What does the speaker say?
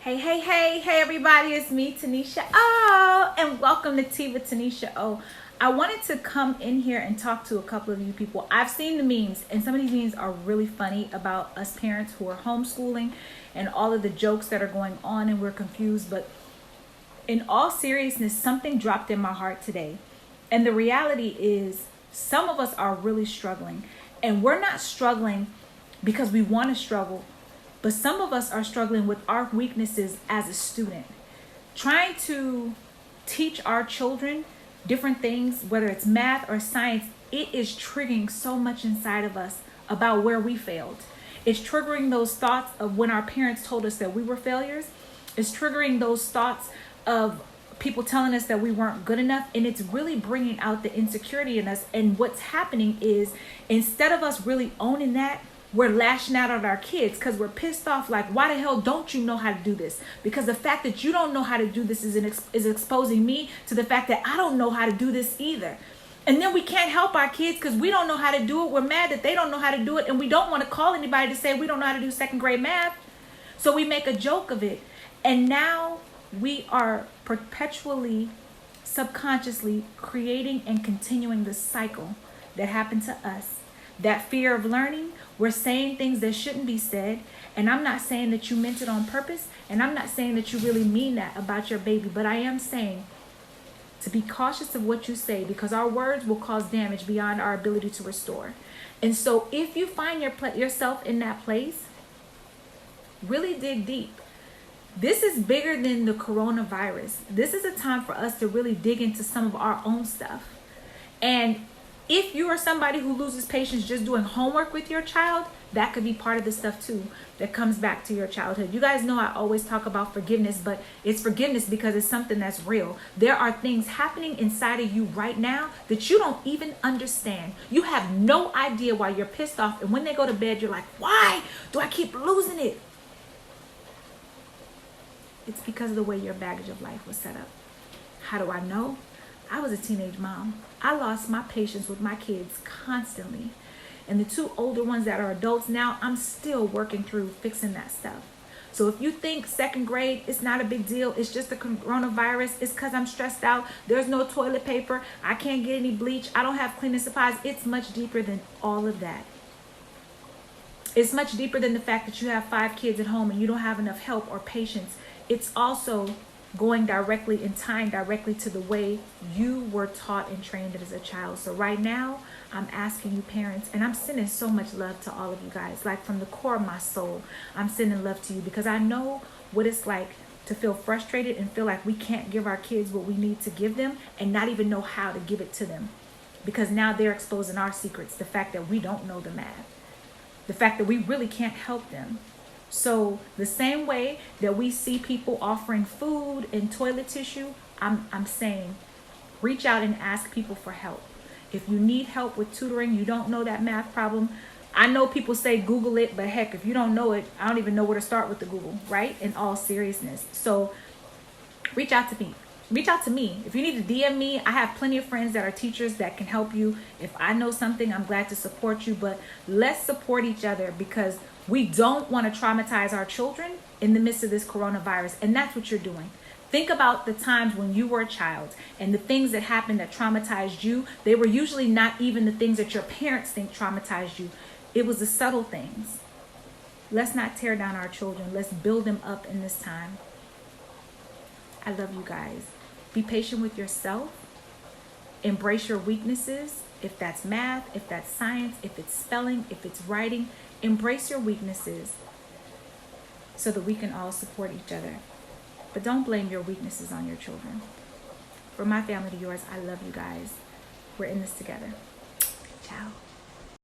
Hey everybody, it's me, Tuniscia O, and welcome to Tea with Tuniscia O. I wanted to come in here and talk to a couple of you people. I've seen the memes, and some of these memes are really funny about us parents who are homeschooling and all of the jokes that are going on, and we're confused. But in all seriousness, something dropped in my heart today. And the reality is, some of us are really struggling, and we're not struggling because we want to struggle. But some of us are struggling with our weaknesses as a student. Trying to teach our children different things, whether it's math or science, it is triggering so much inside of us about where we failed. It's triggering those thoughts of when our parents told us that we were failures. It's triggering those thoughts of people telling us that we weren't good enough. And it's really bringing out the insecurity in us. And what's happening is, instead of us really owning that, we're lashing out at our kids because we're pissed off. Like, why the hell don't you know how to do this? Because the fact that you don't know how to do this is exposing me to the fact that I don't know how to do this either. And then we can't help our kids because we don't know how to do it. We're mad that they don't know how to do it. And we don't want to call anybody to say we don't know how to do second grade math. So we make a joke of it. And now we are perpetually, subconsciously creating and continuing the cycle that happened to us. That fear of learning, we're saying things that shouldn't be said. And I'm not saying that you meant it on purpose. And I'm not saying that you really mean that about your baby. But I am saying to be cautious of what you say, because our words will cause damage beyond our ability to restore. And so if you find yourself in that place, really dig deep. This is bigger than the coronavirus. This is a time for us to really dig into some of our own stuff. And if you are somebody who loses patience just doing homework with your child, that could be part of the stuff too that comes back to your childhood. You guys know I always talk about forgiveness, but it's forgiveness because it's something that's real. There are things happening inside of you right now that you don't even understand. You have no idea why you're pissed off. And when they go to bed, you're like, why do I keep losing it? It's because of the way your baggage of life was set up. How do I know? I was a teenage mom. I lost my patience with my kids constantly. And the two older ones that are adults now, I'm still working through fixing that stuff. So if you think second grade, it's not a big deal, it's just the coronavirus, it's because I'm stressed out, there's no toilet paper, I can't get any bleach, I don't have cleaning supplies, it's much deeper than all of that. It's much deeper than the fact that you have 5 kids at home and you don't have enough help or patience. It's also going directly and tying directly to the way you were taught and trained as a child. So right now, I'm asking you parents, and I'm sending so much love to all of you guys, like from the core of my soul, I'm sending love to you because I know what it's like to feel frustrated and feel like we can't give our kids what we need to give them and not even know how to give it to them. Because now they're exposing our secrets, the fact that we don't know the math, the fact that we really can't help them. So the same way that we see people offering food and toilet tissue, I'm saying reach out and ask people for help. If you need help with tutoring, you don't know that math problem, I know people say Google it, but heck, if you don't know it, I don't even know where to start with the Google, right? In all seriousness. So reach out to me. Reach out to me. If you need to DM me, I have plenty of friends that are teachers that can help you. If I know something, I'm glad to support you, but let's support each other because we don't want to traumatize our children in the midst of this coronavirus. And that's what you're doing. Think about the times when you were a child and the things that happened that traumatized you. They were usually not even the things that your parents think traumatized you. It was the subtle things. Let's not tear down our children. Let's build them up in this time. I love you guys. Be patient with yourself. Embrace your weaknesses. If that's math, if that's science, if it's spelling, if it's writing, embrace your weaknesses so that we can all support each other. But don't blame your weaknesses on your children. From my family to yours, I love you guys. We're in this together. Ciao.